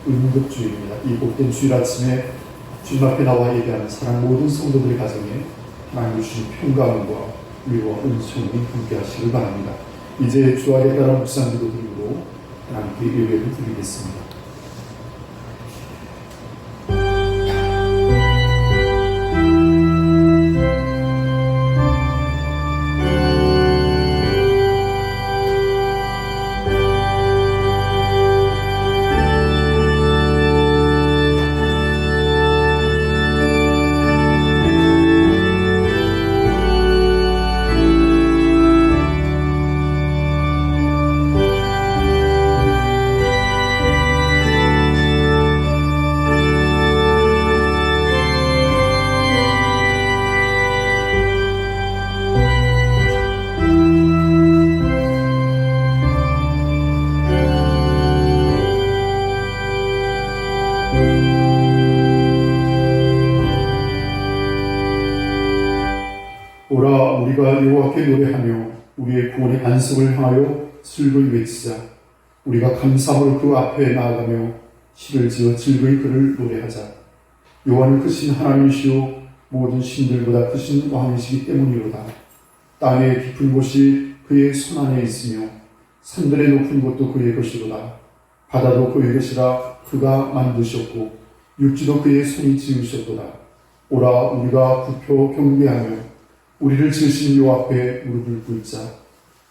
응급주일입니다. 이 복된 주일 아침에 주님 앞에 나와 예배하는 사랑 모든 성도들의 가정에 하나님 주신 평강과 위로와 은총이 함께 하시길 바랍니다. 이제 주안에 따른 묵상 기도 드리므로 하나님께 예배를 드리겠습니다. 오라 우리가 여호와께 노래하며 우리의 구원의 반석을 향하여 슬그이 외치자. 우리가 감사함으로 그 앞에 나아가며 시를 지어 즐거이 그를 노래하자. 여호와는 크신 하나님이시오 모든 신들보다 크신 왕이시기 때문이로다. 땅의 깊은 곳이 그의 손 안에 있으며 산들의 높은 곳도 그의 것이로다. 바다도 그의 것이라 그가 만드셨고 육지도 그의 손이 지으셨도다. 오라 우리가 부표 경배하며 우리를 지으신 여호와 앞에 무릎을 꿇자.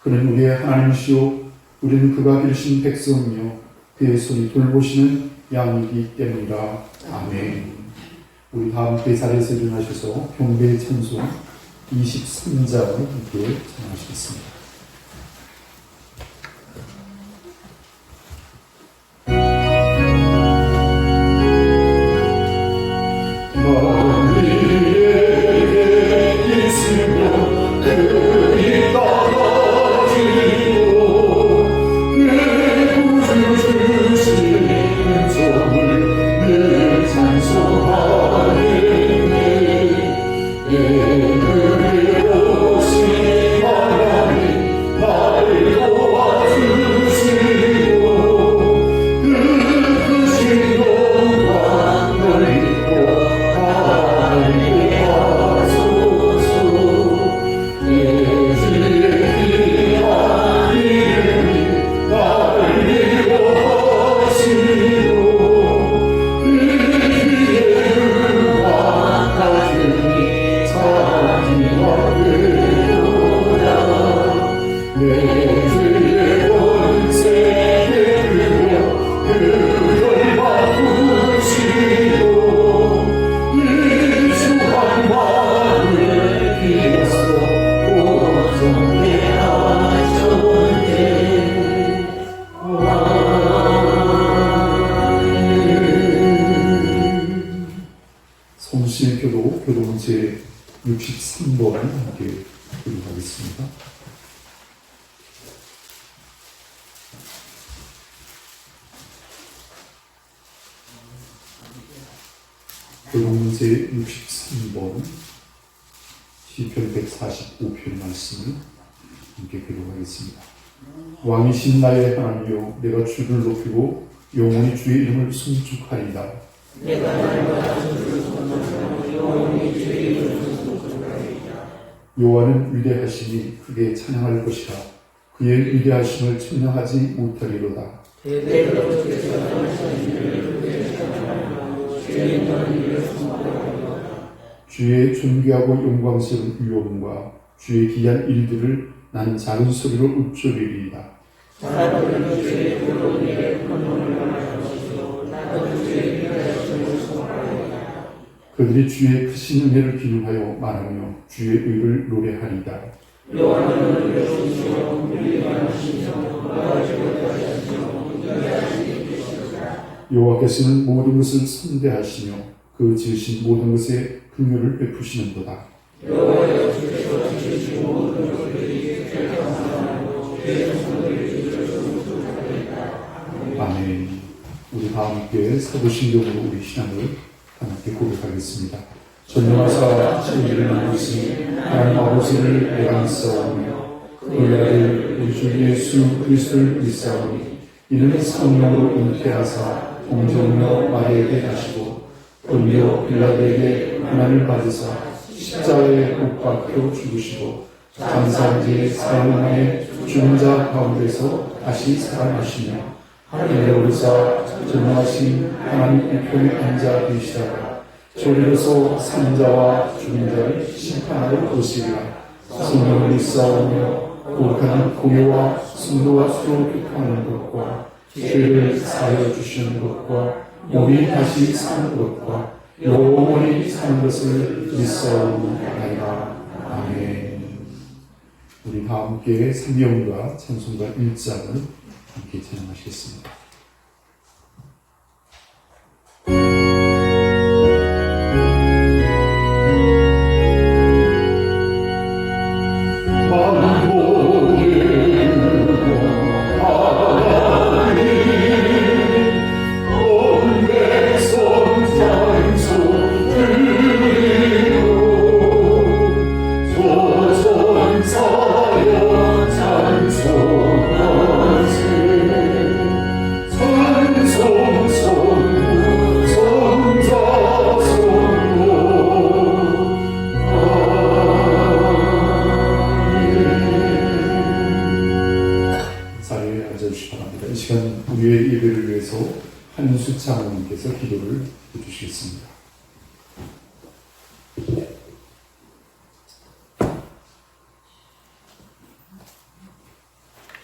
그는 우리의 하나님이시오 우리는 그가 기르신 백성이며 그의 손이 돌보시는 양이기 때문이라. 아멘. 우리 다 함께 자리에서 일어나셔서 경배의 찬송 23장을 함께 찬양하시겠습니다. 교독은 제 63번을 함께 교독하겠습니다. 교독은 제 63번 시편 145편 말씀을 함께 교독하겠습니다. 왕이신 나의 하나님이여 내가 주를 높이고 영원히 주의 이름을 송축하리이다. 내가 날마다 주를颂颂하며 영원히 주의 이름을 송축하리이다. 여호와는 위대하시니 크게 찬양할 것이라. 그의 위대하심을 측량하지 못하리로다. 대대로부터 하나님을 크게 찬양하며 주의 이름을 송축하리로다. 주의 존귀하고 영광스러운 위엄과 주의 기이한 일들을 나는 작은 소리로 읊조리리이다. 사람들은 주의 부러운 일에 권능을 말할 것이요 나도 주의 위대하심을 선포하리이다. 그들이 주의 크신 은혜를 기념하여 말하며 주의 의를 노래하리이다. 여호와는 우리를 주시오 우리를 만나시며 도와주시고 하시며 위대하신 이시로다. 여호와께서는 모든 것을 선대하시며 그 지으신 모든 것에 긍휼을 베푸시는도다. 여호와여 주께서 지으신 모든 것들이 결정하고 주의 성도를 아멘. 우리 다 함께 사도신경으로 우리 신앙을 함께 고백하겠습니다. 전능하사 진리를 만드신 하나님 아버지를 내가 믿사오며 그 아들 우리 주 예수 그리스도를 믿사오니 이는 성령으로 잉태하사 공정녀 마리에게 하시고 본교 빌라도에게 고난을 받으사 십자가에 못 박혀 죽으시고 장사한 지 사흘 만에 죽은 자 가운데서 다시 살아나시며 하늘에 오르사 전능하신 하나님 우편에 앉아 계시다가 저리로서 산자와 죽은 자를 심판하러 오시리라. 성령을 믿사오며 거룩한 공예와 순도와 수로 교통하는 것과 죄를 사하여 주시는 것과 몸이 다시 사는 것과 영원히 사는 것을 믿사오나이다. 아멘. 우리 다 함께 성경과 찬송가 1장을 함께 찬양하시겠습니다. 우리의 예배를 위해서 한수 장로님께서 기도를 해주시겠습니다.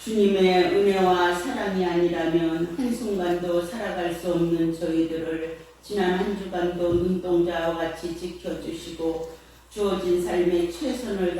주님의 은혜와 사랑이 아니라면 한순간도 살아갈 수 없는 저희들을 지난 한 주간도 눈동자와 같이 지켜주시고 주어진 삶에 최선을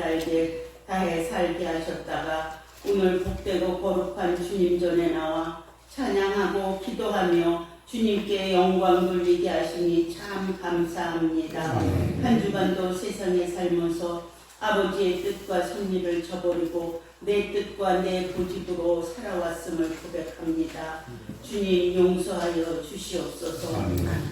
다해 살게 하셨다가 오늘 복되고 거룩한 주님 전에 나와 찬양하고 기도하며 주님께 영광 돌리게 하시니 참 감사합니다. 한 주간도 세상에 살면서 아버지의 뜻과 섭리를 저버리고 내 뜻과 내 고집으로 살아왔음을 고백합니다. 주님 용서하여 주시옵소서.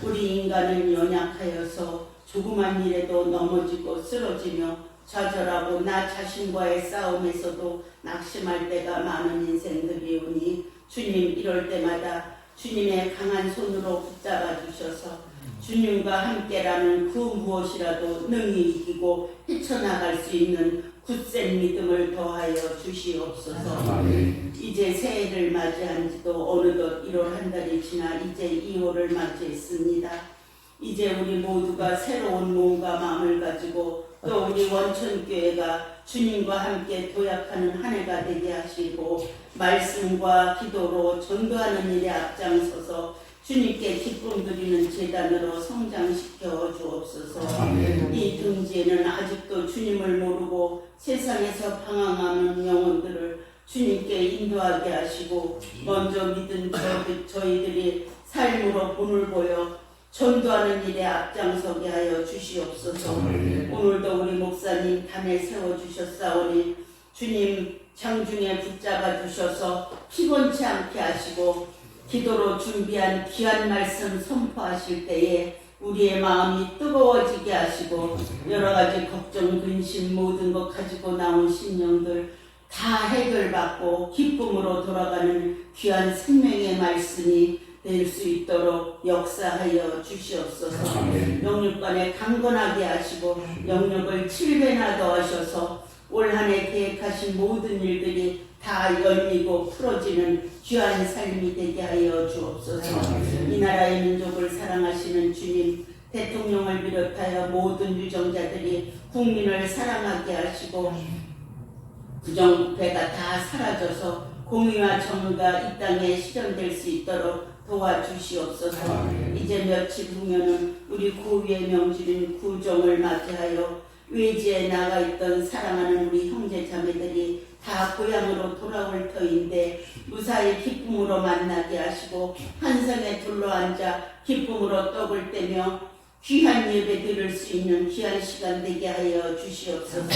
우리 인간은 연약하여서 조그만 일에도 넘어지고 쓰러지며 좌절하고 나 자신과의 싸움에서도 낙심할 때가 많은 인생들이오니 주님 이럴 때마다 주님의 강한 손으로 붙잡아 주셔서 주님과 함께라는 그 무엇이라도 능히 이기고 헤쳐나갈 수 있는 굳센 믿음을 더하여 주시옵소서. 이제 새해를 맞이한 지도 어느덧 1월 한 달이 지나 이제 2월을 맞이했습니다. 이제 우리 모두가 새로운 몸과 마음을 가지고 또 우리 원천교회가 주님과 함께 도약하는 한 해가 되게 하시고 말씀과 기도로 전도하는 일에 앞장서서 주님께 기쁨 드리는 제단으로 성장시켜 주옵소서. 이 등지에는 아직도 주님을 모르고 세상에서 방황하는 영혼들을 주님께 인도하게 하시고 먼저 믿은 저희들이 삶으로 본을 보여 전도하는 일에 앞장서게 하여 주시옵소서. 오늘도 우리 목사님 단에 세워주셨사오니 주님 장중에 붙잡아 주셔서 피곤치 않게 하시고 기도로 준비한 귀한 말씀 선포하실 때에 우리의 마음이 뜨거워지게 하시고 여러 가지 걱정, 근심 모든 것 가지고 나온 심령들 다 해결받고 기쁨으로 돌아가는 귀한 생명의 말씀이 될 수 있도록 역사하여 주시옵소서. 영육간에 강건하게 하시고 영육을 7배나 더하셔서 올 한 해 계획하신 모든 일들이 다 열리고 풀어지는 귀한 삶이 되게 하여 주옵소서. 이 나라의 민족을 사랑하시는 주님, 대통령을 비롯하여 모든 유정자들이 국민을 사랑하게 하시고 부정부패가 다 사라져서 공의와 정의가 이 땅에 실현될 수 있도록 도와주시옵소서. 이제 며칠 후면은 우리 구위의 명절인 구정을 맞이하여 외지에 나가 있던 사랑하는 우리 형제 자매들이 다 고향으로 돌아올 터인데 무사히 기쁨으로 만나게 하시고 한성에 둘러앉아 기쁨으로 떡을 떼며 귀한 예배 드릴 수 있는 귀한 시간 되게 하여 주시옵소서.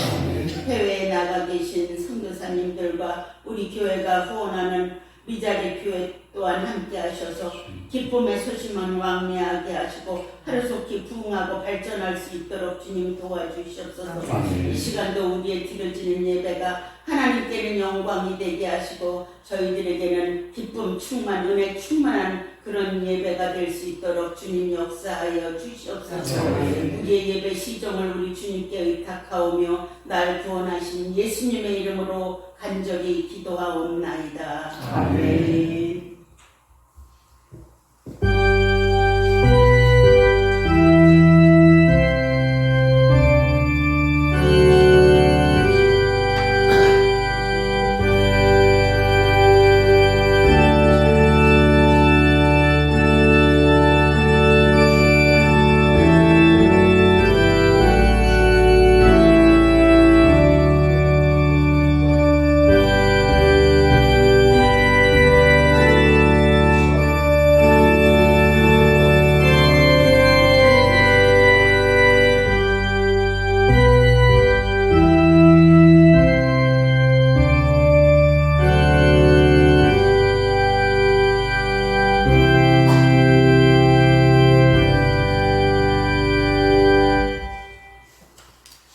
해외에 나가 계신 선교사님들과 우리 교회가 후원하는 미자리 교회 또한 함께 하셔서 기쁨의 소식만 왕래하게 하시고 하루속히 부흥하고 발전할 수 있도록 주님 도와주시옵소서. 이 시간도 우리의 드려지는 예배가 하나님께는 영광이 되게 하시고 저희들에게는 기쁨 충만, 은혜 충만한 그 그런 예배가 될 수 있도록 주님 역사하여 주시옵소서. 우리의 예배 시종을 우리 주님께 의탁하오며 날 구원하신 예수님의 이름으로 간절히 기도하옵나이다. 아멘.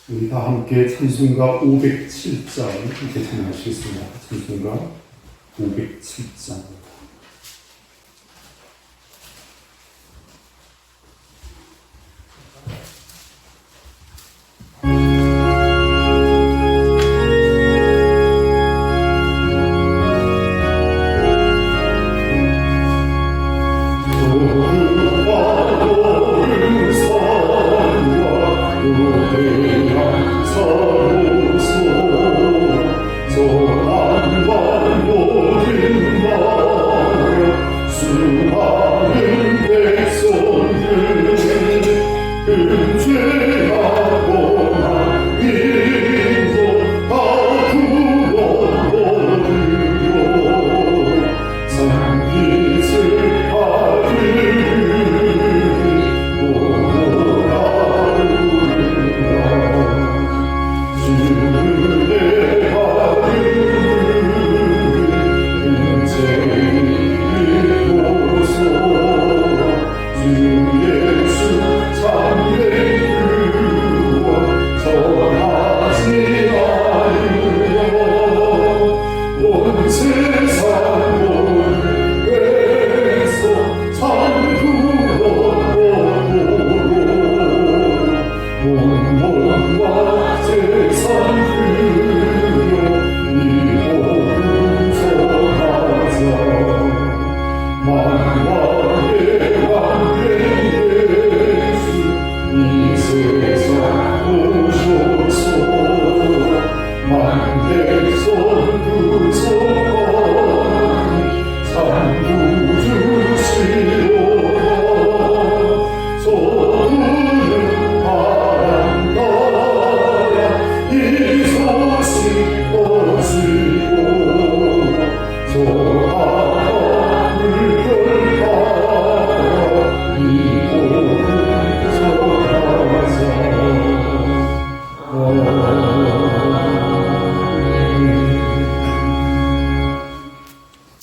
우리 다 함께 찬송가 507장 함께 찬양하시겠습니다. 찬송가 507장.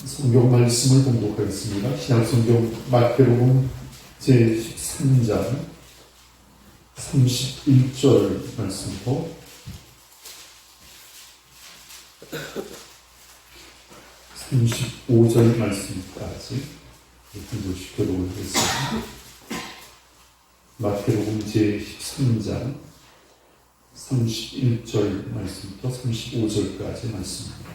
성경 말씀을 공독하겠습니다. 신약성경 마태복음 제13장 31절 말씀부터 35절 말씀까지 공독시 교독을 하겠습니다. 마태복음 제13장 31절 말씀부터 35절까지 말씀입니다.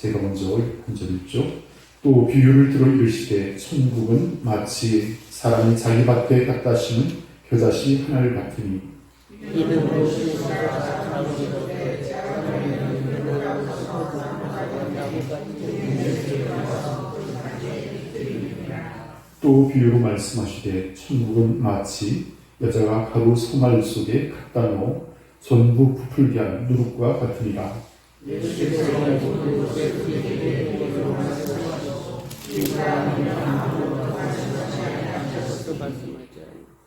제가 먼저 한 절 읽죠. 또 비유를 들어 이르시되 천국은 마치 사람이 자기 밭에 갖다 심은 겨자씨 하나를 같으니 또 비유로 말씀하시되 천국은 마치 여자가 가루 소말 속에 갖다 넣어 전부 부풀게 한 누룩과 같으니라.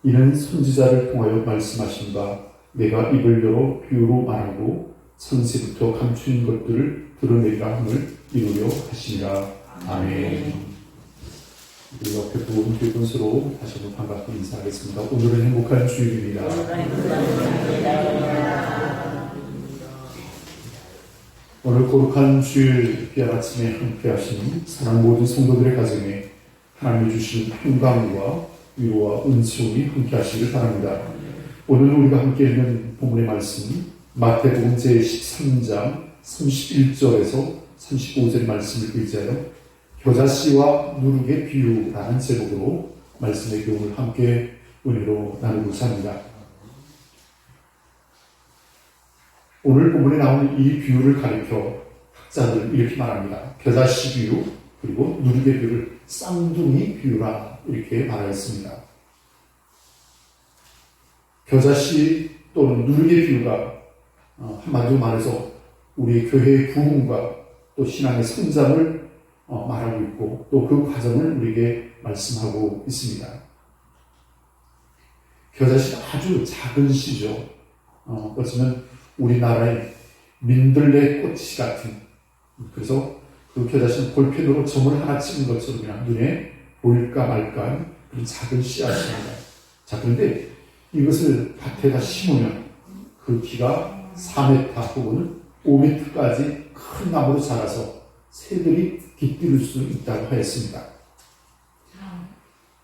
이는 선지자를 통하여 말씀하신 바 내가 입을 열어 비유로 말하고 창세부터 감춘 것들을 드러내리라 함을 이루려 하시니라. 아멘. 우리 옆에 부분 교권서로 다시 한번 반갑게 인사하겠습니다. 오늘은 행복한 주일입니다. 오늘 거룩한 주일 귀한 아침에 함께 하신 사랑 모든 성도들의 가정에 하나님이 주신 평강과 위로와 은총이 함께 하시길 바랍니다. 오늘 우리가 함께 읽는 본문의 말씀 마태복음 제13장 31절에서 35절 말씀을 의지하여 겨자씨와 누룩의 비유라는 제목으로 말씀의 교훈을 함께 은혜로 나누고자 합니다. 오늘 본문에 나오는 이 비유를 가리켜 학자들은 이렇게 말합니다. 겨자씨 비유 그리고 누룩의 비유를 쌍둥이 비유라 이렇게 말하였습니다. 겨자씨 또는 누룩의 비유가 한마디로 말해서 우리 교회의 부흥과 또 신앙의 성장을 말하고 있고 또 그 과정을 우리에게 말씀하고 있습니다. 겨자씨가 아주 작은 씨죠. 어쩌면 우리나라의 민들레 꽃씨 같은, 그래서 그 겨자씨는 볼펜으로 점을 하나 찍은 것처럼 그냥 눈에 보일까 말까 그런 작은 씨앗입니다. 자, 그런데 이것을 밭에다 심으면 그 키가 4m 혹은 5m까지 큰 나무로 자라서 새들이 깃들일 수 있다고 하였습니다.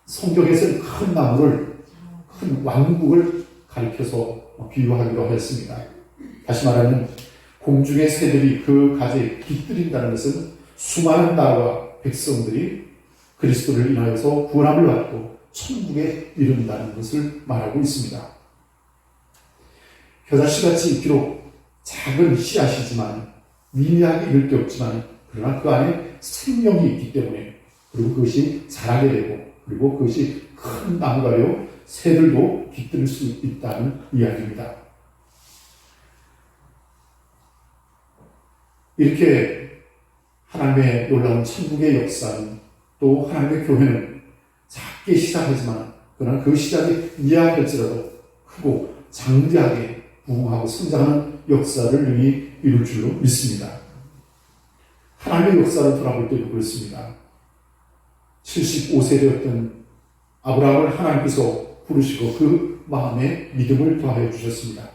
성경에서는 큰 나무를, 큰 왕국을 가리켜서 비유하기도 하였습니다. 다시 말하면 공중의 새들이 그 가지에 깃들인다는 것은 수많은 나라와 백성들이 그리스도를 인하여서 구원함을 받고 천국에 이른다는 것을 말하고 있습니다. 겨자씨같이 비록 작은 씨앗이지만 미미하게 이를 게 없지만 그러나 그 안에 생명이 있기 때문에 그리고 그것이 자라게 되고 그리고 그것이 큰 나무가 되어 새들도 깃들 수 있다는 이야기입니다. 이렇게 하나님의 놀라운 천국의 역사는 또 하나님의 교회는 작게 시작하지만 그러나 그 시작이 미약할지라도 크고 장대하게 부흥하고 성장하는 역사를 능히 이룰 줄로 믿습니다. 하나님의 역사를 돌아볼 때도 그렇습니다. 75세 되었던 아브라함을 하나님께서 부르시고 그 마음에 믿음을 더하여 주셨습니다.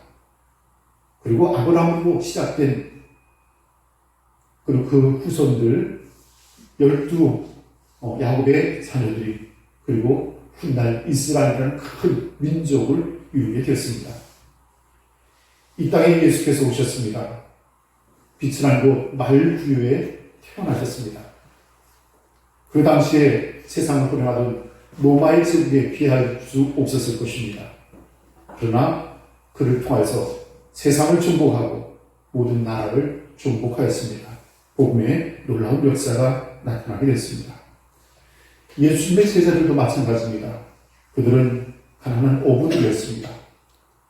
그리고 아브라함으로 시작된 그리고 그 후손들 12 야곱의 자녀들이 그리고 훗날 이스라엘이라는 큰 민족을 이루게 되었습니다. 이 땅에 예수께서 오셨습니다. 빛을 알고 말구유에 태어나셨습니다. 그 당시에 세상을 호령하던 로마의 제국에 피할 수 없었을 것입니다. 그러나 그를 통해서 세상을 정복하고 모든 나라를 정복하였습니다. 복음의 놀라운 역사가 나타나게 됐습니다. 예수님의 제자들도 마찬가지입니다. 그들은 가난한 어부들이었습니다.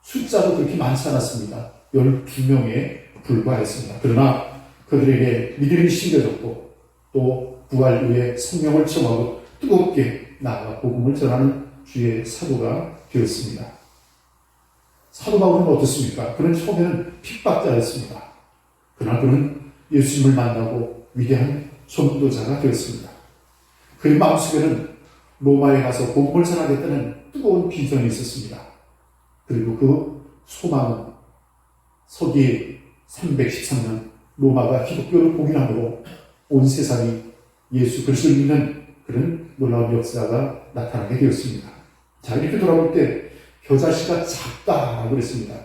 숫자도 그렇게 많지 않았습니다. 12명에 불과했습니다. 그러나 그들에게 믿음이 심겨졌고 또 부활 후에 성령을 청하고 뜨겁게 나아가 복음을 전하는 주의 사도가 되었습니다. 사도 바울은 어떻습니까? 그는 처음에는 핍박자였습니다. 그러나 그는 예수님을 만나고 위대한 전도자가 되었습니다. 그의 마음속에는 로마에 가서 복음을 전하겠다는 뜨거운 비전이 있었습니다. 그리고 그 소망은 서기 313년 로마가 기독교를 봉인함으로 온 세상이 예수 그리스도를 믿는 그런 놀라운 역사가 나타나게 되었습니다. 자, 이렇게 돌아볼 때 겨자씨가 작다라고 그랬습니다.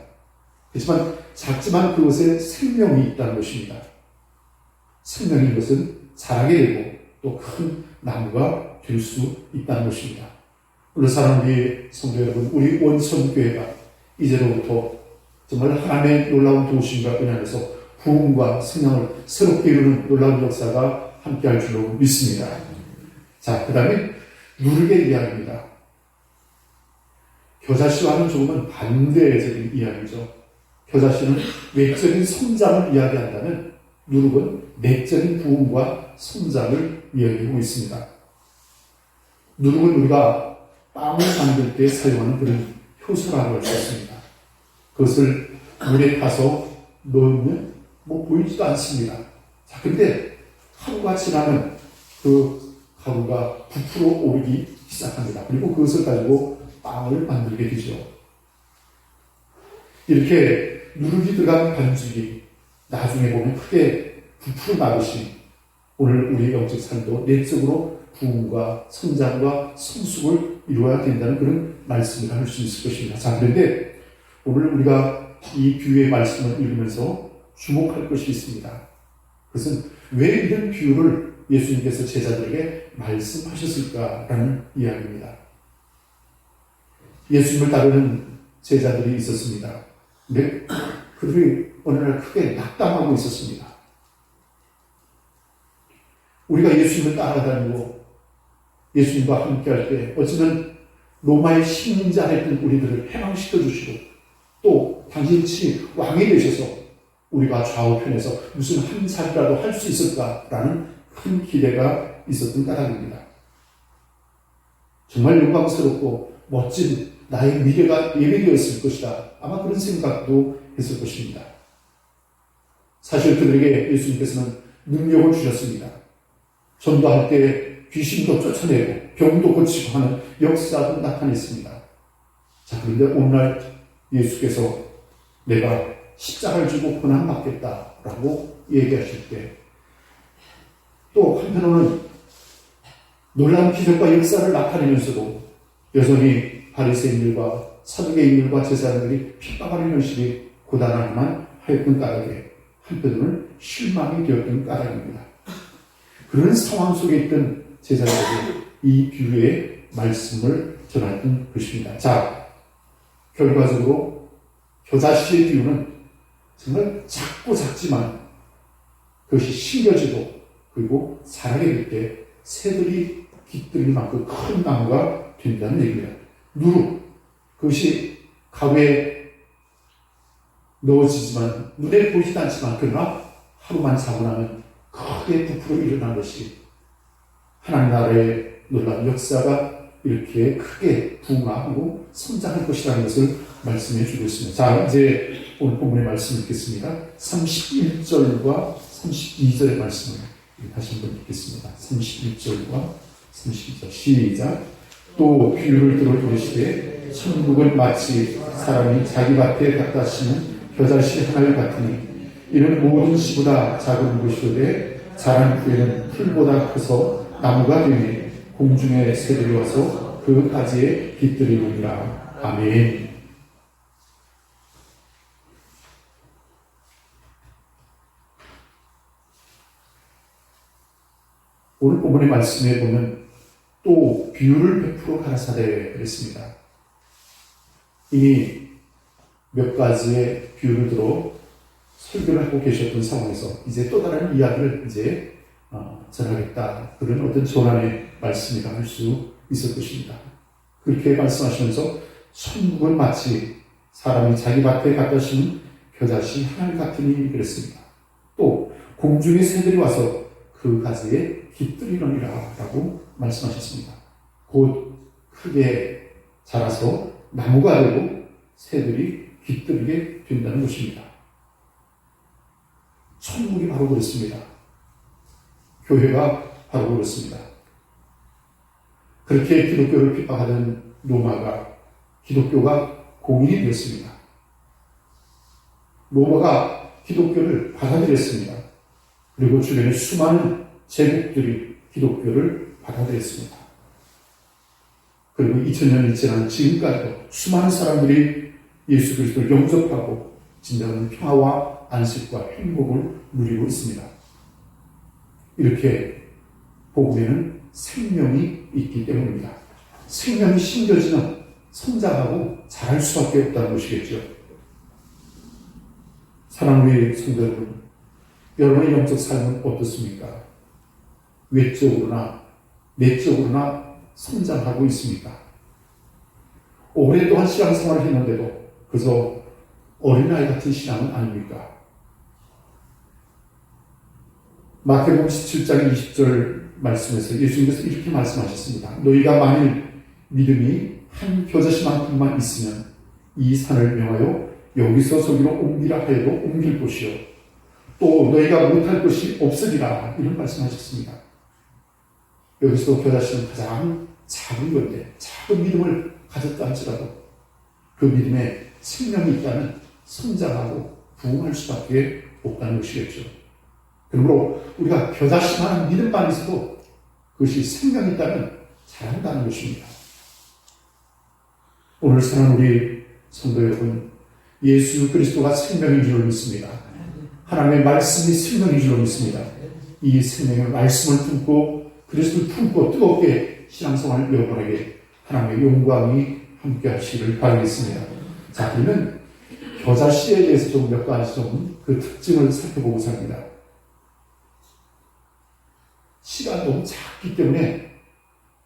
그렇지만 작지만 그것에 생명이 있다는 것입니다. 생명인 것은 자라게 되고 또 큰 나무가 될 수 있다는 것입니다. 물론 사랑하는 성도 여러분, 우리 원천교회가 이제로부터 정말 하나님의 놀라운 도우심과 은혜에서 부흥과 성령을 새롭게 이루는 놀라운 역사가 함께할 줄로 믿습니다. 자, 그 다음에 누룩의 이야기입니다. 겨자씨와는 조금은 반대적인 이야기죠. 겨자씨는 외적인 성장을 이야기한다면 누룩은 내적인 부흥과 성장을 이야기하고 있습니다. 누룩은 우리가 빵을 만들 때 사용하는 그런 효소라고 할 수 있습니다. 그것을 물에 타서 넣으면 보이지도 않습니다. 자, 근데 하루가 지나면 그 가루가 부풀어 오르기 시작합니다. 그리고 그것을 가지고 빵을 만들게 되죠. 이렇게 누룩이 들어간 반죽이 나중에 보면 크게 부풀어 나듯이 오늘 우리의 영적 삶도 내적으로 부흥과 성장과 성숙을 이루어야 된다는 그런 말씀을 할 수 있을 것입니다. 자, 그런데 오늘 우리가 이 비유의 말씀을 읽으면서 주목할 것이 있습니다. 그것은 왜 이런 비유를 예수님께서 제자들에게 말씀하셨을까라는 이야기입니다. 예수님을 따르는 제자들이 있었습니다. 근데 그들이 어느 날 크게 낙담하고 있었습니다. 우리가 예수님을 따라다니고 예수님과 함께할 때 어쩌면 로마의 식민자 했던 우리들을 해방시켜 주시고 또 당신이 왕이 되셔서 우리가 좌우편에서 무슨 한 살이라도 할 수 있을까라는 큰 기대가 있었던 까닭입니다. 정말 영광스럽고 멋진 나의 미래가 예비되었을 것이다. 아마 그런 생각도 했을 것입니다. 사실 그들에게 예수님께서는 능력을 주셨습니다. 전도할 때 귀신도 쫓아내고 병도 고치고 하는 역사도 나타냈습니다. 자, 그런데 오늘날 예수께서 내가 십자가를 지고 고난받겠다라고 얘기하실 때 또 한편으로는 놀라운 기적과 역사를 나타내면서도 여전히 바리새인들과 사두개인들과 제사장들이 핍박하는 현실이 고단하기만 하였던 까닭에 한편으로는 실망이 되었던 까닭입니다. 그런 상황 속에 있던 제자들에게 이 비유의 말씀을 전했던 것입니다. 자, 결과적으로 겨자씨의 비유는 정말 작고 작지만 그것이 심겨지고 그리고 자라게 될 때 새들이 깃들일 만큼 큰 나무가 된다는 얘기입니다. 누룩, 그것이 가루에 넣어지지만 눈에 보이지도 않지만 그러나 하루만 자고 나면 크게 부풀어 일어난 것이 하나님 나라의 놀라운 역사가 이렇게 크게 부흥하고 성장할 것이라는 것을 말씀해 주고 있습니다. 자, 이제 오늘 본문의 말씀 읽겠습니다. 31절과 32절의 말씀을 다시 한번 읽겠습니다. 31절과 32절 시작. 또 비유를 들어 이르시되 천국은 마치 사람이 자기 밭에 갖다 심은 겨자씨 하나를 같으니 이는 모든 씨보다 작은 것이오되 자란 후에는 풀보다 커서 나무가 되니 공중의 새들이 와서 그 가지에 깃들이느니라. 아멘. 오늘 본문의 말씀에 보면 또 비유를 베풀어 가라사대 그랬습니다. 이미 몇 가지의 비유를 들어 설교를 하고 계셨던 상황에서 이제 또 다른 이야기를 이제 전하겠다. 그런 어떤 전환의 말씀이라 할 수 있을 것입니다. 그렇게 말씀하시면서 천국은 마치 사람이 자기 밭에 갖다 심은 겨자씨 하늘 같으니 그랬습니다. 또 공중의 새들이 와서 그 가지에 깃들이려니라 라고 말씀하셨습니다. 곧 크게 자라서 나무가 되고 새들이 깃들이게 된다는 것입니다. 천국이 바로 그렇습니다. 교회가 바로 그렇습니다. 그렇게 기독교를 핍박하던 로마가 기독교가 공인이 되었습니다. 로마가 기독교를 받아들였습니다. 그리고 주변에 수많은 제국들이 기독교를 받아들였습니다. 그리고 2000년이 지난 지금까지도 수많은 사람들이 예수 그리스도를 영접하고 진정한 평화와 안식과 행복을 누리고 있습니다. 이렇게 복음에는 생명이 있기 때문입니다. 생명이 심겨지면 성장하고 자랄 수밖에 없다는 것이겠죠. 사랑하는 성도 여러분, 여러분의 영적 삶은 어떻습니까? 외적으로나 내적으로나 성장하고 있습니까? 오랫동안 신앙생활을 했는데도 그저 어린아이 같은 신앙은 아닙니까? 마태복음 17장 20절 말씀에서 예수님께서 이렇게 말씀하셨습니다. 너희가 만일 믿음이 한 겨자씨만큼만 있으면 이 산을 명하여 여기서 저기로 옮기라 하여도 옮길 것이요 또 너희가 못할 것이 없으리라 이런 말씀하셨습니다. 여기서 겨자씨는 가장 작은 건데 작은 믿음을 가졌다 할지라도 그 믿음에 생명이 있다면 성장하고 부흥할 수밖에 없다는 것이겠죠. 그러므로 우리가 겨자씨만한 믿음만 있어도 그것이 생명이 있다면 자란다는 것입니다. 오늘 사는 우리 성도 여러분, 예수 그리스도가 생명인 줄 믿습니다. 하나님의 말씀이 생명인 줄 믿습니다. 이 생명의 말씀을 품고 그리스도를 품고 뜨겁게 신앙생활을 이어가게 하나님의 영광이 함께 하시기를 바라겠습니다. 자, 그러면 겨자씨에 대해서 좀 몇 가지 좀 그 특징을 살펴보고자 합니다. 씨가 너무 작기 때문에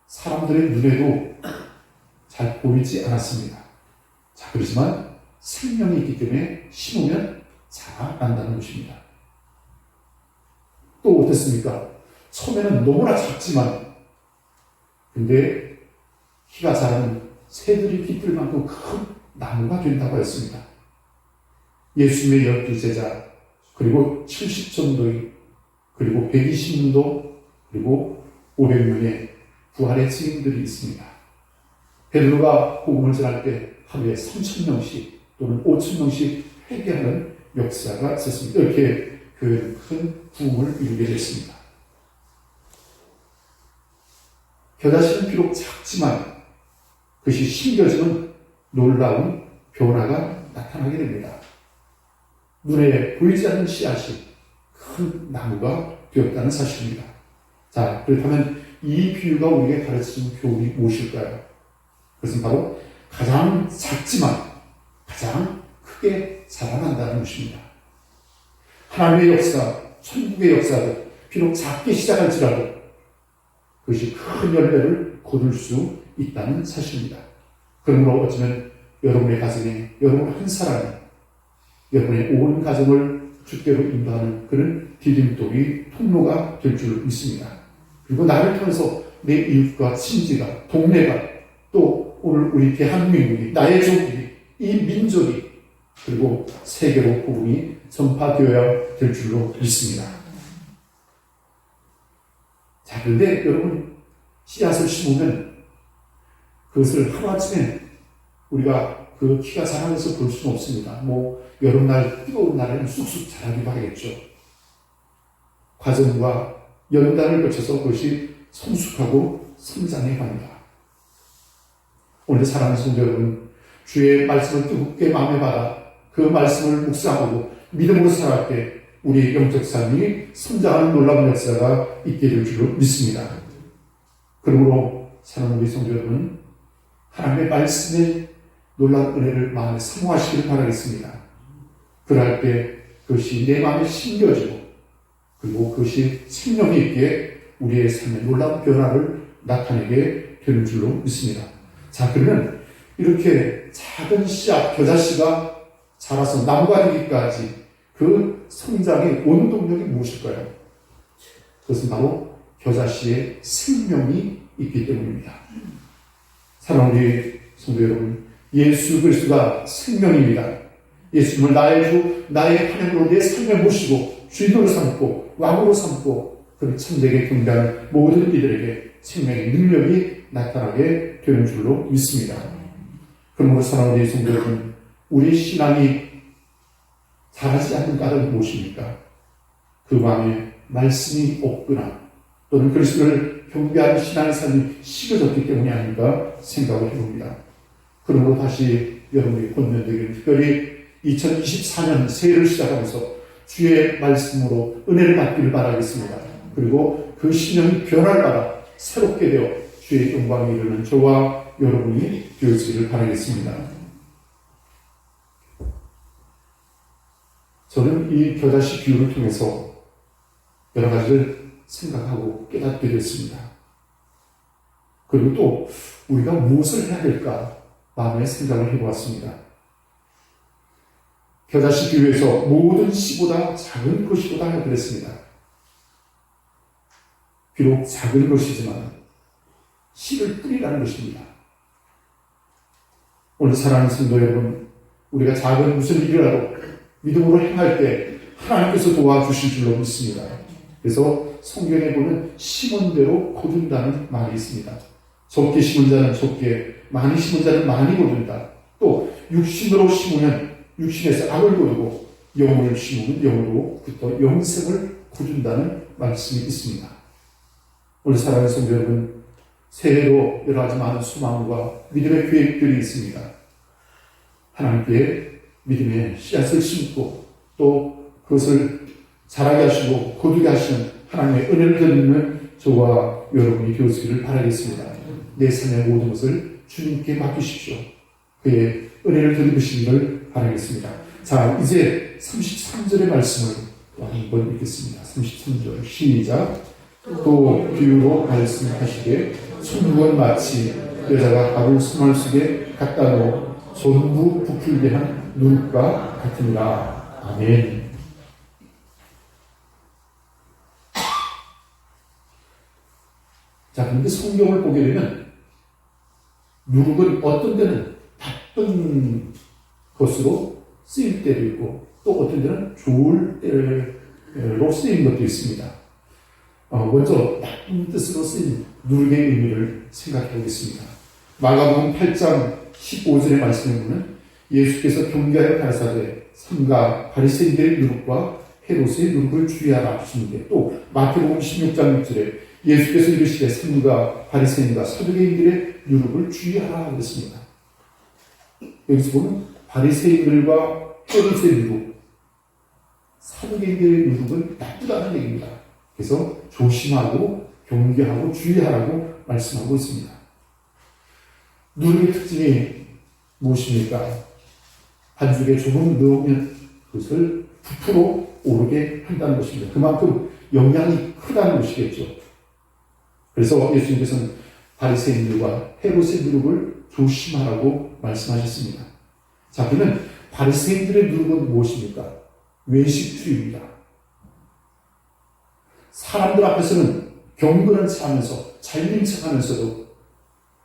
사람들의 눈에도 잘 보이지 않았습니다. 자, 그렇지만 생명이 있기 때문에 심으면 자란다는 것입니다. 또 어떻습니까? 처음에는 너무나 작지만 근데 키가 자라는 새들이 깃들 만큼 큰 나무가 된다고 했습니다. 예수님의 12 제자, 그리고 70 정도의, 그리고 120년도, 그리고 500명의 부활의 증인들이 있습니다. 베드로가 복음을 전할 때 하루에 3,000명씩 또는 5,000명씩 회개하는 역사가 있었습니다. 이렇게 그 큰 부흥을 이루게 됐습니다. 겨자씨는 비록 작지만 그것이 심겨지면 놀라운 변화가 나타나게 됩니다. 눈에 보이지 않는 씨앗이 큰 나무가 되었다는 사실입니다. 자, 그렇다면 이 비유가 우리에게 가르치는 교훈이 무엇일까요? 그것은 바로 가장 작지만 가장 크게 자라난다는 것입니다. 하나님의 역사, 천국의 역사도 비록 작게 시작할지라도 그것이 큰 열매를 거둘 수 있다는 사실입니다. 그러므로 어쩌면 여러분의 가정에 여러분 한 사람이 여러분의 온 가정을 주께로 인도하는 그런 디딤돌이 통로가 될 줄 믿습니다. 그리고 나를 통해서 내 이웃과 친지가, 동네가, 또 오늘 우리 대한민국이, 나의 조국이, 이 민족이, 그리고 세계로 복음이 전파되어야 될 줄로 믿습니다. 자, 그런데 여러분, 씨앗을 심으면 그것을 하루아침에 우리가 그 키가 자라면서 볼 수는 없습니다. 여름날, 뜨거운 날에는 쑥쑥 자라기도 하겠죠. 과정과 연단을 거쳐서 그것이 성숙하고 성장해 갑니다. 오늘 사랑하는 성도 여러분, 주의 말씀을 뜨겁게 마음에 받아 그 말씀을 묵상하고 믿음으로 살아갈 때 우리의 영적 삶이 성장하는 놀라운 역사가 있게 될 줄로 믿습니다. 그러므로 사랑하는 우리 성도 여러분, 하나님의 말씀에 놀라운 은혜를 마음에 사모하시기를 바라겠습니다. 그럴 때 그것이 내 마음에 심겨지고 그리고 그것이 생명이 있게 우리의 삶에 놀라운 변화를 나타내게 되는 줄로 믿습니다. 자, 그러면 이렇게 작은 씨앗, 겨자씨가 자라서 나무가 되기까지 그 성장의 원동력이 무엇일까요? 그것은 바로 겨자씨의 생명이 있기 때문입니다. 사랑하는 우리 성도 여러분, 예수 그리스도가 생명입니다. 예수님을 나의 주, 나의 하나님으로 내 삶에 모시고 주인으로 삼고 왕으로 삼고 그 참되게 경배하는 모든 이들에게 생명의 능력이 나타나게 되는 줄로 믿습니다. 그러므로 사랑하는 우리 성도 여러분, 우리 신앙이 자라지 않는 까닭은 무엇입니까? 그 마음에 말씀이 없거나 또는 그리스도를 경배하는 신앙의 삶이 식어졌기 때문이 아닌가 생각을 해봅니다. 그러므로 다시 여러분이 권면되기를 특별히 2024년 새해를 시작하면서 주의 말씀으로 은혜를 받기를 바라겠습니다. 그리고 그 신령이 변화를 받아 새롭게 되어 주의 영광에 이르는 저와 여러분이 되어지기를 바라겠습니다. 저는 이 겨자씨 비유를 통해서 여러 가지를 생각하고 깨닫게 됐습니다. 그리고 또 우리가 무엇을 해야 될까 마음의 생각을 해보았습니다. 겨자씨 비유에서 모든 씨보다 작은 것이보다 그랬습니다. 비록 작은 것이지만 씨를 뿌리라는 것입니다. 오늘 사랑하는 성도 여러분, 우리가 작은 무슨 일이라도 믿음으로 행할 때 하나님께서 도와주실 줄로 믿습니다. 그래서 성경에 보면 심은 대로 거둔다는 말이 있습니다. 적게 심은 자는 적게, 많이 심은 자는 많이 거둔다. 또 육신으로 심으면 육신에서 악을 거두고 영을 심으면 영으로부터 영생을 거둔다는 말씀이 있습니다. 우리 사랑하는 성도 여러분, 새해로 여러 가지 많은 소망과 믿음의 계획들이 있습니다. 하나님께 믿음의 씨앗을 심고 또 그것을 자라게 하시고 거두게 하시는 하나님의 은혜를 드리는 저와 여러분이 되었기를 바라겠습니다. 내 삶의 모든 것을 주님께 맡기십시오. 그의 은혜를 드리시기를 바라겠습니다. 자, 이제 33절의 말씀을 한번 읽겠습니다. 33절 시작. 또 비유로 말씀하시되 천국은 마치 여자가 가루 수말 속에 갖다 놓아 전부 부풀게 한 누룩과 같으니라. 아멘. 자, 그런데 성경을 보게 되면 누룩은 어떤 데는 나쁜 것으로 쓰일 때도 있고 또 어떤 데는 좋을 때로 쓰인 것도 있습니다. 먼저 나쁜 뜻으로 쓰인 누룩의 의미를 생각해 보겠습니다. 마가복음 8장 15절의 말씀에 보면 예수께서 경계하여 가라사대 삼가 바리새인들의 누룩과 헤롯의 누룩을 주의하라 하시는데, 또 마태복음 16장 6절에 예수께서 이르시되 삼가 바리새인과 사두개인들의 누룩을 주의하라 그랬습니다. 여기서 보면 바리새인들과 헤롯의 누룩, 사두개인들의 누룩은 나쁘다는 얘기입니다. 그래서 조심하고 경계하고 주의하라고 말씀하고 있습니다. 누룩의 특징이 무엇입니까? 반죽에 조금 넣으면 그것을 부풀어 오르게 한다는 것입니다. 그만큼 영향이 크다는 것이겠죠. 그래서 예수님께서는 바리새인들과 헤롯의 누룩을 조심하라고 말씀하셨습니다. 자, 그러면 바리새인들의 누룩은 무엇입니까? 외식주의입니다. 사람들 앞에서는 경건한 척하면서 잘린 척하면서도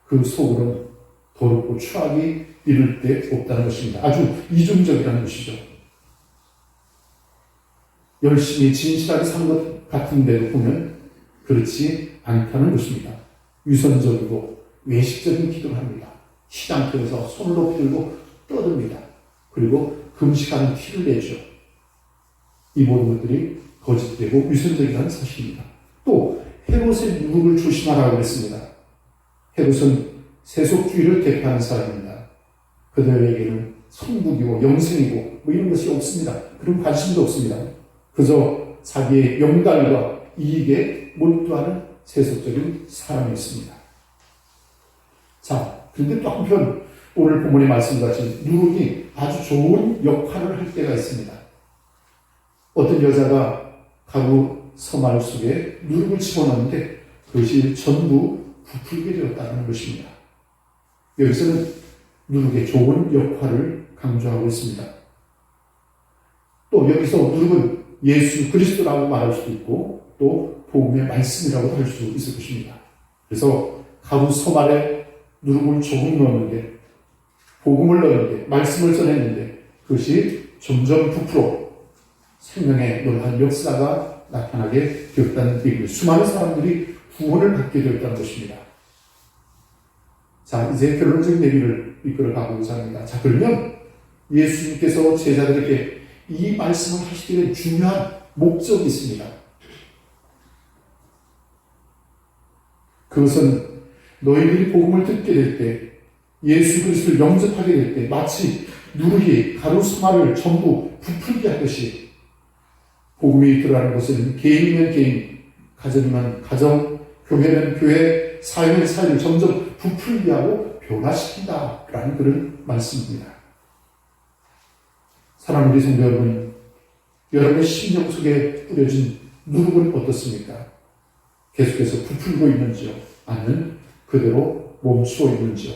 그 속으로는 더럽고 추악이 이를 데 없다는 것입니다. 아주 이중적이라는 것이죠. 열심히 진실하게 사는 것 같은데도 보면 그렇지 않다는 것입니다. 위선적이고 외식적인 기도를 합니다. 시장터에서 손을 높이 들고 떠듭니다. 그리고 금식하는 티를 내죠. 이 모든 것들이 거짓되고 위선적이라는 사실입니다. 또 헤롯의 누룩을 조심하라고 했습니다. 헤롯은 세속주의를 대표하는 사람입니다. 그들에게는 천국이고 영생이고 뭐 이런 것이 없습니다. 그런 관심도 없습니다. 그저 자기의 영달과 이익에 몰두하는 세속적인 사람이었습니다. 자, 그런데 또 한편 오늘 본문의 말씀같이 누룩이 아주 좋은 역할을 할 때가 있습니다. 어떤 여자가 가루 서말 속에 누룩을 집어넣는데 그것이 전부 부풀게 되었다는 것입니다. 여기서는 누룩의 좋은 역할을 강조하고 있습니다. 또 여기서 누룩은 예수 그리스도라고 말할 수도 있고 또 복음의 말씀이라고 할 수 있을 것입니다. 그래서 가루 서말에 누룩을 조금 넣었는데, 복음을 넣었는데, 말씀을 전했는데 그것이 점점 부풀어 생명의 놀라운 역사가 나타나게 되었다는 얘기입니다. 수많은 사람들이 구원을 받게 되었다는 것입니다. 자, 이제 결론적인 얘기를 이끌어 가고자 합니다. 자, 그러면 예수님께서 제자들에게 이 말씀을 하시게 된 중요한 목적이 있습니다. 그것은 너희들이 복음을 듣게 될 때, 예수 그리스도를 영접하게 될 때 마치 누룩이 가루 수말을 전부 부풀게 하듯이 복음이 들어가는 것은 개인이면 개인, 가정이면 가정, 교회는 교회, 사회는 사회를 점점 부풀게 하고 변화시킨다라는 그런 말씀입니다. 사랑하는 우리 성도 여러분, 여러분의 심령 속에 뿌려진 누룩은 어떻습니까? 계속해서 부풀고 있는지요? 아니면 그대로 멈추어 있는지요?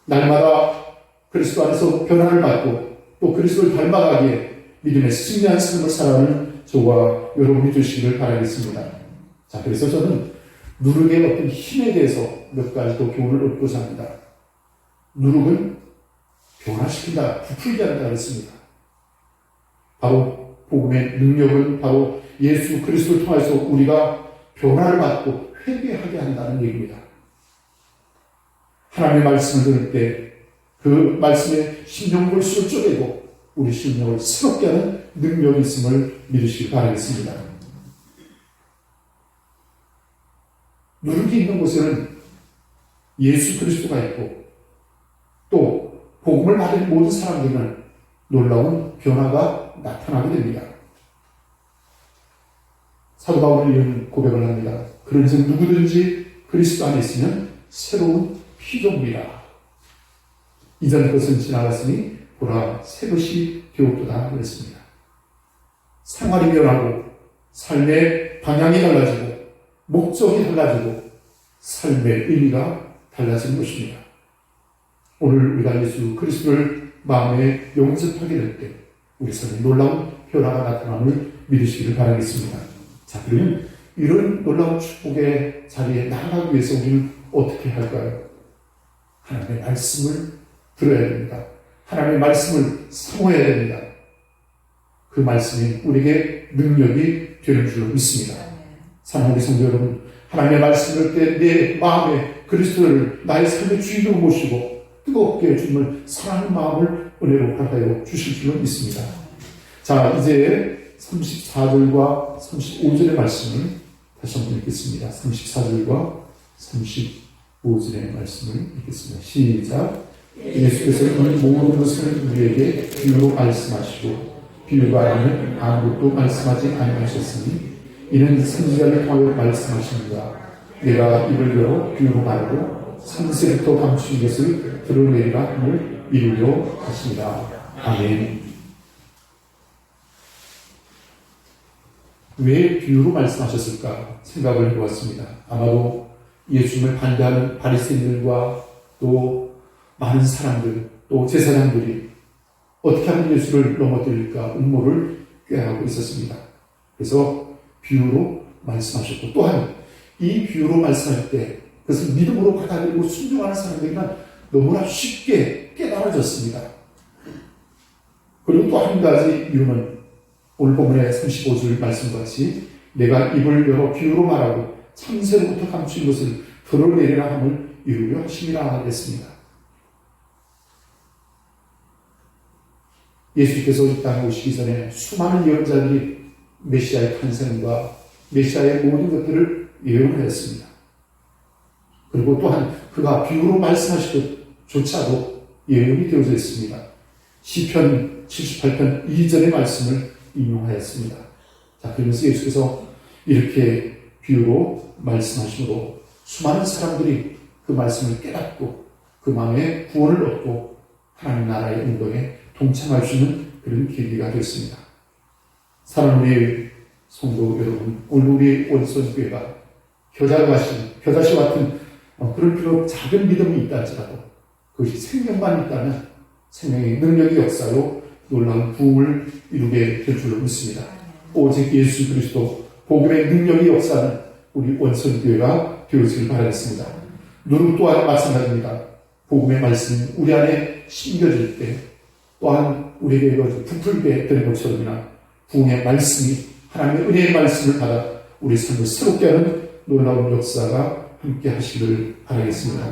날마다 그리스도 안에서 변화를 받고 또 그리스도를 닮아가기에 믿음의 승리한 삶을 살아가는 저와 여러분이 되시기를 바라겠습니다. 자, 그래서 저는 누룩의 어떤 힘에 대해서 몇 가지 더 교훈을 얻고자 합니다. 누룩은 변화시킨다, 부풀게 한다 그랬습니다. 바로 복음의 능력은 바로 예수 그리스도를 통해서 우리가 변화를 받고 회개하게 한다는 얘기입니다. 하나님의 말씀을 들을 때 그 말씀의 심령불씨를 쪼개고 우리 심령을 새롭게 하는 능력이 있음을 믿으시기 바라겠습니다. 누룩이 있는 곳에는 예수 그리스도가 있고 또 복음을 받은 모든 사람들은 놀라운 변화가 나타나게 됩니다. 사도 바울은 이런 고백을 합니다. 그런즉 누구든지 그리스도 안에 있으면 새로운 피조물이라. 이전 것은 지나갔으니 보라 새 것이 되었도다 그랬습니다. 생활이 변하고 삶의 방향이 달라지고 목적이 달라지고 삶의 의미가 달라지는 것입니다. 오늘 우리가 예수 그리스도를 마음에 영접하게 될 때 우리 삶에 놀라운 변화가 나타남을 믿으시기를 바라겠습니다. 자, 그러면 이런 놀라운 축복의 자리에 나아가기 위해서 우리는 어떻게 할까요? 하나님의 말씀을 들어야 됩니다. 하나님의 말씀을 사모해야 됩니다. 그 말씀이 우리에게 능력이 되는 줄로 믿습니다. 사랑하는 우리 성도 여러분, 하나님의 말씀을 때 내 마음에 그리스도를 나의 삶의 주인으로 모시고 뜨겁게 주님을 사랑하는 마음을 은혜로 허락하여 주실 줄로 믿습니다. 자, 이제 34절과 35절의 말씀을 다시 한번 읽겠습니다. 34절과 35절의 말씀을 읽겠습니다. 시작. 예수께서는 이 모든 것을 우리에게 비유로 말씀하시고 비유가 아니면 아무것도 말씀하지 아니하셨으니 이는 선지자를 통하여 말씀하십니다. 내가 입을 열어 비유로 말하고 창세부터 감추신 것을 드러내리라 함을 이루려 하십니다. 아멘. 왜 비유로 말씀하셨을까 생각을 해보았습니다. 아마도 예수님을 반대하는 바리새인들과 또 많은 사람들, 또 제사장들이 어떻게 하면 예수를 넘어뜨릴까 음모를 꾀하고 있었습니다. 그래서 비유로 말씀하셨고 또한 이 비유로 말씀할 때 그것을 믿음으로 받아들이고 순종하는 사람들이란 너무나 쉽게 깨달아졌습니다. 그리고 또 한 가지 이유는 오늘 본문의 35절 말씀같이 내가 입을 열어 비유로 말하고 창세로부터 감춘 것을 드러내리라 함을 이루려 하심이라 했습니다. 예수께서 이 땅에 오시기 전에 수많은 예언자들이 메시아의 탄생과 메시아의 모든 것들을 예언하였습니다. 그리고 또한 그가 비유로 말씀하신 것조차도 예언이 되어져 있습니다. 시편 78편 2절의 말씀을 인용하였습니다. 자, 그러면서 예수께서 이렇게 비유로 말씀하심으로 수많은 사람들이 그 말씀을 깨닫고 그 마음에 구원을 얻고 하나님 나라의 운동에 동참할 수 있는 그런 계기가 되었습니다. 사랑하는 우리 성도 여러분, 오늘 우리 원선교회가 겨자씨와 같은 그런 비록 작은 믿음이 있다 할지라도 그것이 생명만 있다면 생명의 능력이 역사로 놀라운 부흥을 이루게 될 줄로 믿습니다. 오직 예수 그리스도 복음의 능력이 역사는 우리 원선교회가 되어지길 바라겠습니다. 누룩 또한 마찬가지입니다. 복음의 말씀이 우리 안에 심겨질 때 또한 우리에게 부풀게 되는 것처럼이나 부흥의 말씀이 하나님의 은혜의 말씀을 받아 우리 삶을 새롭게 하는 놀라운 역사가 함께 하시기를 바라겠습니다.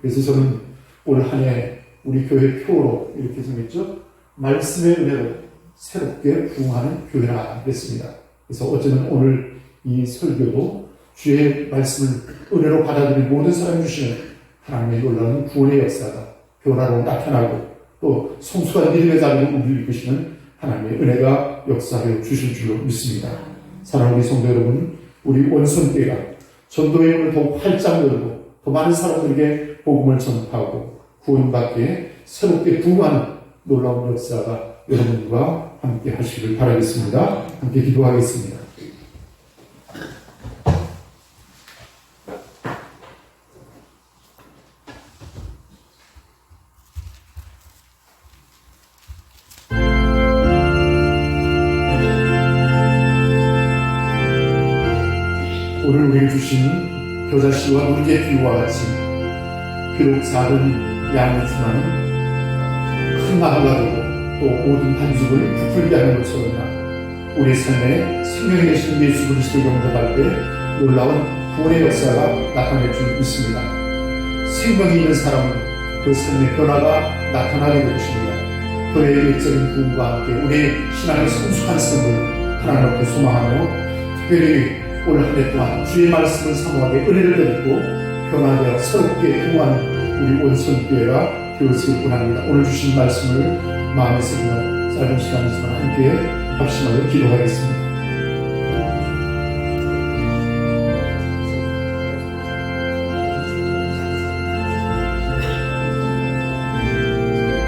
그래서 저는 올 한 해 우리 교회 표로 이렇게 정했죠. 말씀의 은혜로 새롭게 부흥하는 교회라 그랬습니다. 그래서 어쩌면 오늘 이 설교도 주의 말씀을 은혜로 받아들인 모든 사람이 주시는 하나님의 놀라운 구원의 역사가 변화로 나타나고 또 성숙한 믿음의 자리로 우리를 이끄시는 하나님의 은혜가 역사하여 주실 줄로 믿습니다. 사랑하는 우리 성도 여러분, 우리 원선교회가 전도의 문을 더욱 활짝 열고 더 많은 사람들에게 복음을 전파하고 구원받기에 새롭게 부흥하는 놀라운 역사가 여러분과 함께 하시길 바라겠습니다. 함께 기도하겠습니다. 오늘 우리에게 주신 겨자씨와 물개 비유와 같이 비록 작은 양이지만 큰 나무가 되고 또 모든 반죽을 부풀게 하는 것처럼 우리 삶에 생명이 되신 예수 그리스도를 영접할 때 놀라운 구원의 역사가 나타날 줄 믿습니다. 생명이 있는 사람은 그 삶의 변화가 나타나게 될 것입니다. 교회의 외적인 부흥과 함께 우리의 신앙의 성숙한 삶을 하나님 앞에 소망하며 특별히 올 한 해 동안 주의 말씀을 사모하게 은혜를 드리고 변화되어 새롭게 행하는 우리 원성교회가 되어지길 원합니다. 오늘 주신 말씀을 마음에 새기며 짧은 시간이지만 함께 합심하여 기도하겠습니다.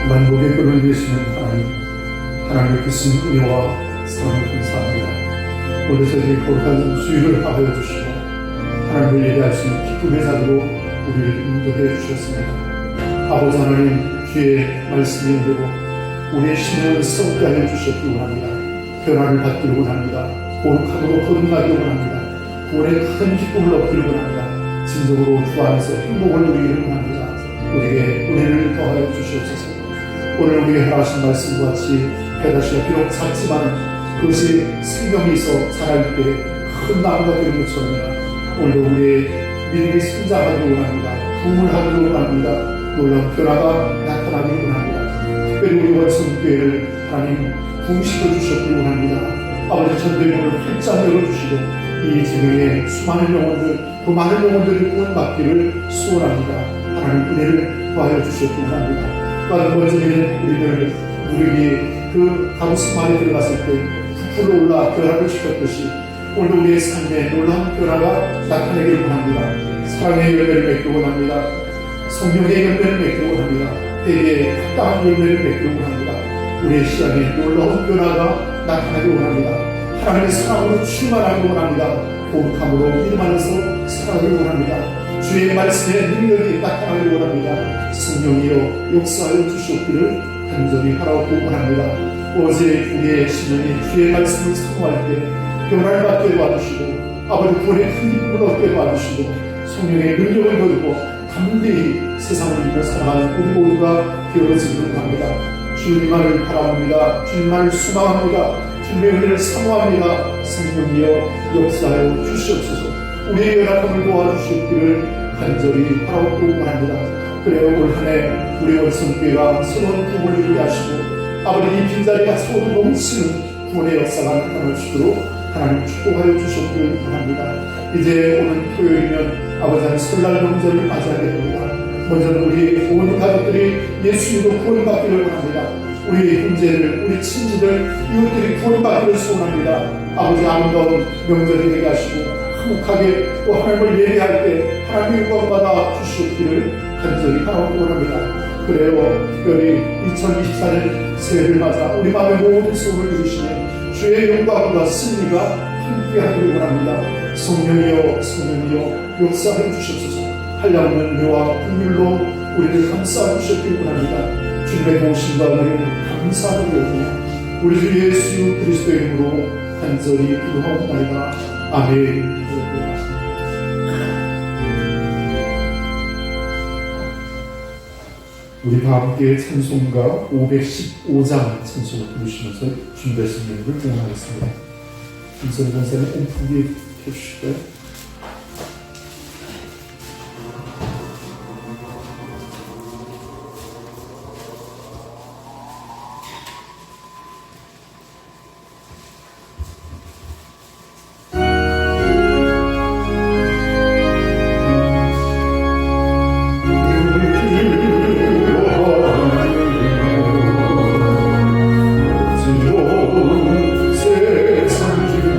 만복의 끈을 내시는 하나님의 크신 은혜와 사랑을 감사합니다. 오늘 저희 거룩한 주일을 하여 주시고 하나님을 예배할 수 있는 기쁨의 자리로 우리를 인도해 주셨습니다. 아버지 하나님, 주의 말씀이 인대로 우리의 심령을 새롭게 하여 주셨기 원합니다. 변화를 받기를 원합니다. 거룩함으로 거듭나기를 원합니다. 구원의 큰 기쁨을 얻기를 원합니다. 진정으로 주 안에서 행복을 누리기를 원합니다. 우리에게 은혜를 더하여 주시옵소서. 오늘 우리에게 허락하신 말씀과 같이 배다시가 비록 작지만 그것이 생명이 있어 자랄 때 큰 나무가 되는 것처럼 오늘도 우리의 믿음이 성장하기를 원합니다. 부흥하기를 원합니다. 놀라운 변화가 나타나기를 원합니다. 특별히 우리 원성교회를 하나님 부흥시켜 주셨기를 원합니다. 아버지 전도문을 활짝 열어주시고 이 지명에 수많은 영혼들, 더 많은 영혼들이 구원받기를 소원합니다. 하나님 은혜를 더하여 주셨기를 원합니다. 또한 먼저는 우리에게 그 가부스 안에 들어갔을 때 부풀어 올라 변화를 시켰듯이 오늘 우리의 삶에 놀라운 변화가 나타나기를 원합니다. 사랑의 열매를 맺기를 원합니다. 성령의 열매를 맺기를 원합니다. 회개의 합당한 열매를 맺기를 원합니다. 우리의 시간에 놀라운 변화가 나타나기를 원합니다. 하나님의 사랑으로 충만하기를 원합니다. 거룩함으로 믿음 안에서 살아가기를 원합니다. 주의 말씀에 능력이 나타나기를 원합니다. 성령이여 역사하여 주시옵기를 간절히 하라고 원합니다. 어제 우리의 심령이 주의 말씀을 사모할 때 변화를 받게 도와주시고 아버지 구원의 큰 기쁨을 얻게 도와주시고 성령의 능력을 거두고 담대히 세상을 이기며 살아가는 우리 모두가 되어지기를 원합니다. 주님만을 바라봅니다. 주님만을 소망합니다. 주님의 은혜를 사모합니다. 성령이여 역사하여 주시옵소서. 우리의 연약함을 도와주시기를 간절히 바라고 원합니다. 그래요, 올 한 해 우리 원성교회가 새로운 부흥을 이루게 하시고 아버지 이 빈자리가 서로 넘치는 구원의 역사가 나타날 수 있도록 하나님 축복하여 주셨기를 원합니다. 이제 오늘 토요일이면 아버지는 설날 명절을 맞이하게 됩니다. 먼저는 우리 온 가족들이 예수님으로 구원받기를 원합니다. 우리 형제들, 우리 친지들, 이웃들이 구원받기를 소원합니다. 아버지 아름다운 명절이 되게 하시고 화목하게 또 하나님을 예배할 때 하나님의 영광받아 주시기를 간절히 하라고 원합니다. 그래요, 특별히 2024년 새해를 맞아 우리 마음의 모든 소원을 이루시는 주의 영광과 승리가 함께하기를 원합니다. 성령이여 성령이여 역사해 주시옵소서. 한량없는 은혜와 긍휼로 우리를 감싸 주셨기를 원합니다. 주님의 도우심과 은혜를 감사드리오며 우리 주 예수 그리스도의 이름으로 간절히 기도하옵나이다. 아멘. 우리 다 함께 찬송가 515장 찬송을 부르시면서 준비하신 예물을 공헌하겠습니다. 김선 권사님 온풍기에 펴주실까요? 세상 중에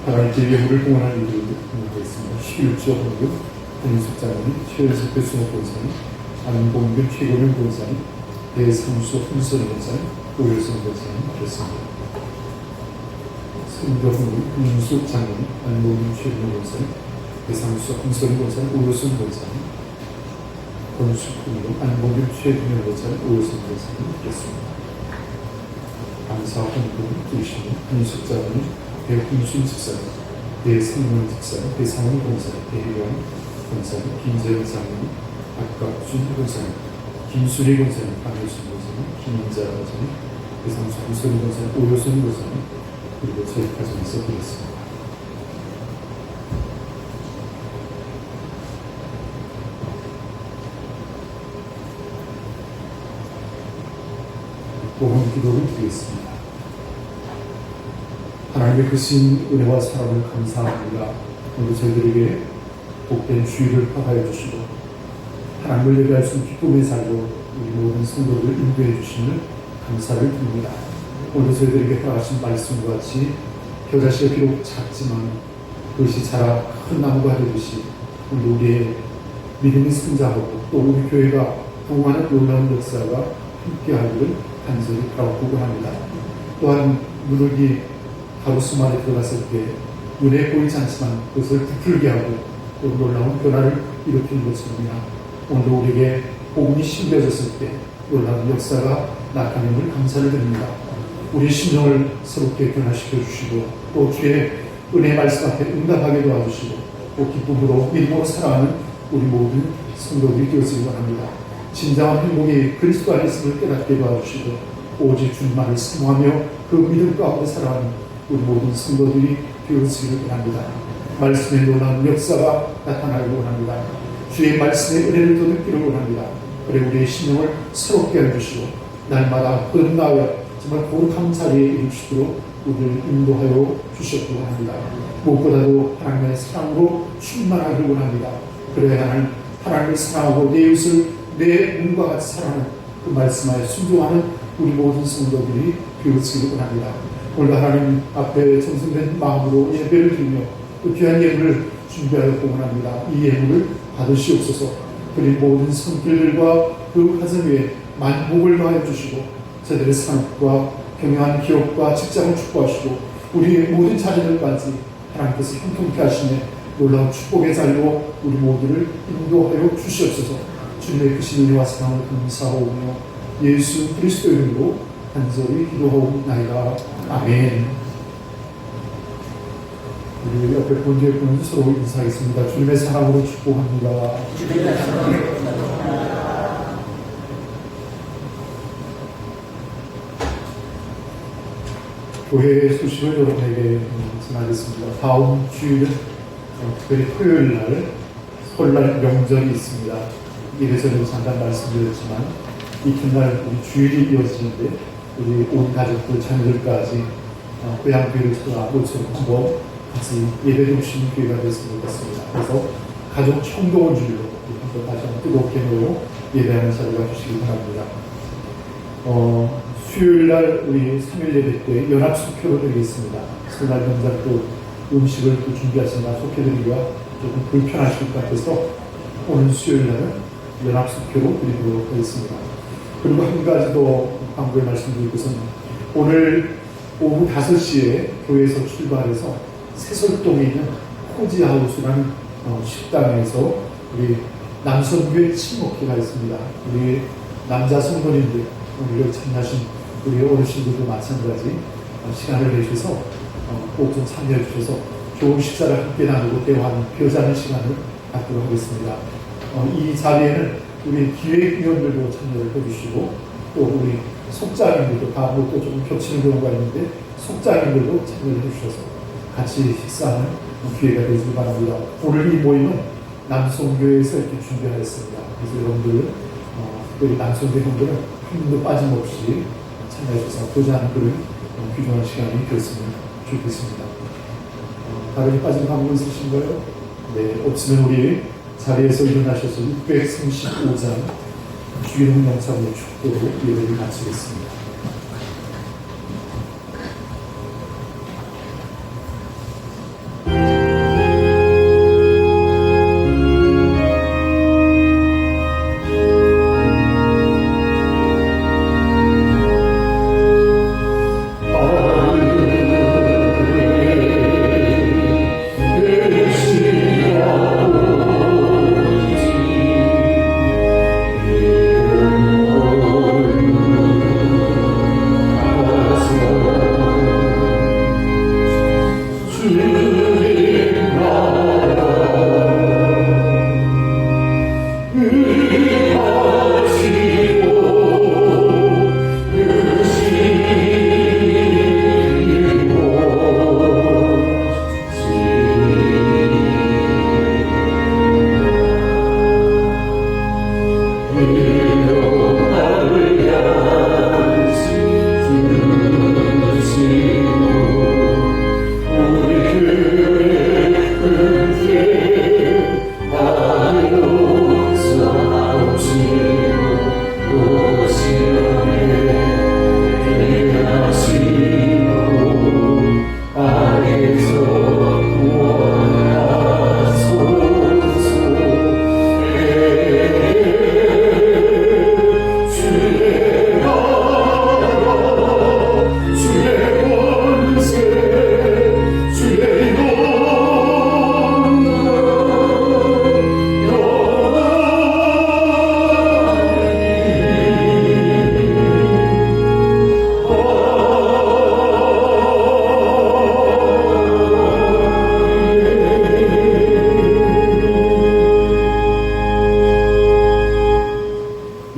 하나님께 예물을 봉헌할 일들을 공부하겠습니다. 11조 헌금 한인숙장님, 최연석 교수님 본사님, 안봉균 최고령 본사님, 대상수 훈선 본사님, 오일선 본사님 하겠습니다. 선교훈 윤숙 장로님, 안봉균 최고령 본사님, 대상수 훈선 본사님, 오일선 본사님, 권숙훈 안봉균 최고령 본사님, 오일선 본사님 하겠습니다. 감사 헌금 두시님, 한인숙장님, 대훈순 집사님, 대성문 집사님, 대상훈 본사님, 대희영 본사님, 김재현 장로님, 박각준 본사님, 김순희 본사님, 강효순 본사님, 김인자 본사님, 대상수 한소리 본사님, 오효순 본사님, 그리고 저희 가정에서 드렸습니다. 보험 기도를 드리겠습니다. 하나님의 크신 은혜와 사랑을 감사합니다. 오늘 저희들에게 복된 주의를 허가해 주시고 하나님을 예배할 수 있는 기쁨의 삶으로 우리 모든 성도들을 인도해 주시는 감사를 드립니다. 오늘 저희들에게 허락하신 말씀과 같이 겨자씨가 비록 작지만 그것이 자라 큰 나무가 되듯이 우리의 믿음이 성장하고 또 우리 교회가 동안의 놀라운 역사가 함께하기를 간절히 바라고 합니다. 또한 누룩이 가로수 안에 들어갔을 때 눈에 보이지 않지만 그것을 부풀게 하고 또 놀라운 변화를 일으키는 것입니다. 오늘도 우리에게 복음이 심겨졌을 때 놀라운 역사가 나타남을 감사를 드립니다. 우리 심령을 새롭게 변화시켜 주시고 또 주의 은혜 말씀 앞에 응답하게 도와주시고 또 기쁨으로 믿음으로 살아가는 우리 모든 성도들이 되었으기 바랍니다. 진정한 행복이 그리스도 안에 있음을 깨닫게 도와주시고 오직 주님만을 사모하며 그 믿음 가운데 살아가는 우리 모든 성도들이 되어지기를 바랍니다. 말씀의 놀라운 역사가 나타나기를 원합니다. 주의 말씀의 은혜를 더 느끼기를 원합니다. 그래 우리의 심령을 새롭게 해주시고 날마다 끝나여 정말 거룩한 자리에 이르시도록 우리를 인도하여 주셨기 원합니다. 무엇보다도 하나님의 사랑으로 충만하기를 원합니다. 그래야 하나님을 사랑하고 내 이웃을 내 몸과 같이 사랑하는 그 말씀에 순종하는 우리 모든 성도들이 되어지기를 원합니다. 오늘 하나님 앞에 정성된 마음으로 예배를 드리며 또 귀한 예물을 준비하여 공헌합니다. 이 예물을 받으시옵소서. 그리고 모든 손길들과 그 가정 위에 만복을 더하여 주시고 저들의 산업과 경영한 기업과 직장을 축복하시고 우리의 모든 자녀들까지 하나님께서 형통케 하시네 놀라운 축복의 자리로 우리 모두를 인도하여 주시옵소서. 주님의 크신 은혜와 사랑을 감사하오며 예수 그리스도 이름으로 간절히 기도하옵나이다. 아멘. 우리 옆에 본주의 분은 서로 인사하겠습니다. 주님의 사랑으로 축복합니다. 교회의 소식을 여러분에게 전하겠습니다. 다음 주일은 특별히 토요일 날 설날 명절이 있습니다. 이래저래 잠깐 말씀드렸지만 이튿날 우리 주일이 이어지는데 우리 온 가족들, 자녀들까지 고향교회를 찾아 모처럼 한번 같이 예배 드리시는 기회가 됐으면 좋겠습니다. 그래서 가족 총동원 주일로 한번 다시 한번 뜨겁게 모여 예배하는 자리가 주시기 바랍니다. 수요일날 우리 3일 예배 때 연합숙회로 드리겠습니다. 설날 명절 또 음식을 또 준비하시느라 속해드리기가 조금 불편하실 것 같아서 오늘 수요일날은 연합숙회로 드리도록 하겠습니다. 그리고 한 가지 더 광고에 말씀드릴 것은 오늘 오후 5시에 교회에서 출발해서 세솔동에 있는 코지하우스라는 식당에서 우리 남성교회 친목회가 있습니다. 우리 남자 성도님들 오늘 참여하신 우리 어르신들도 마찬가지 시간을 내주셔서 꼭 좀 참여해 주셔서 좋은 식사를 함께 나누고 대화하는 교제하는 시간을 갖도록 하겠습니다. 이 자리에는 우리 기획위원들도 참여를 해주시고 또 우리 속장님들도 다음으로 또 조금 겹치는 경우가 있는데 속장님들도 참여를 해주셔서 같이 식사하는 기회가 되시기 바랍니다. 오늘 이 모임은 남성교회에서 이렇게 준비하였습니다. 그래서 여러분들 특별히 남성교회 형들은 한 분도 빠짐없이 참여해주셔서 교제하는 그런 귀중한 시간이 되었으면 좋겠습니다. 다른 빠진 방법 있으신가요? 네, 없으면 우리 자리에서 일어나셔서 635장 주기도 영상의 축도로 예배를 마치겠습니다.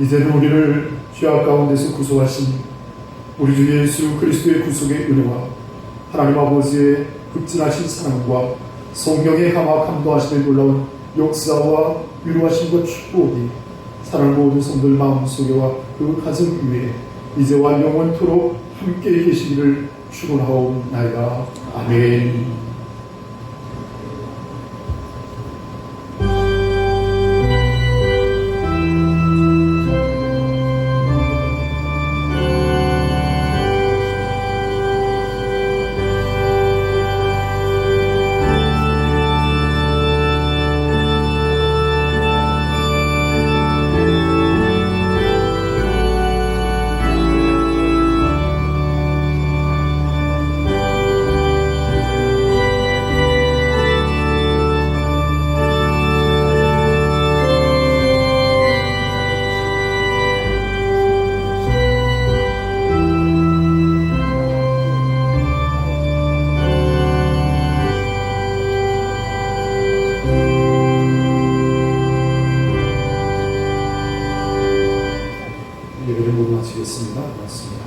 이제는 우리를 죄악 가운데서 구속하신 우리 주 예수 그리스도의 구속의 은혜와 하나님 아버지의 극진하신 사랑과 성령의 감화 감도하심의 놀라운 역사와 위로하심과 축복이 사랑하는 모든 성들 마음속에와 그 가정 위에 이제와 영원토록 함께 계시기를 축원하옵나이다. 아멘. 예배를 모두 마치겠습니다. 고맙습니다.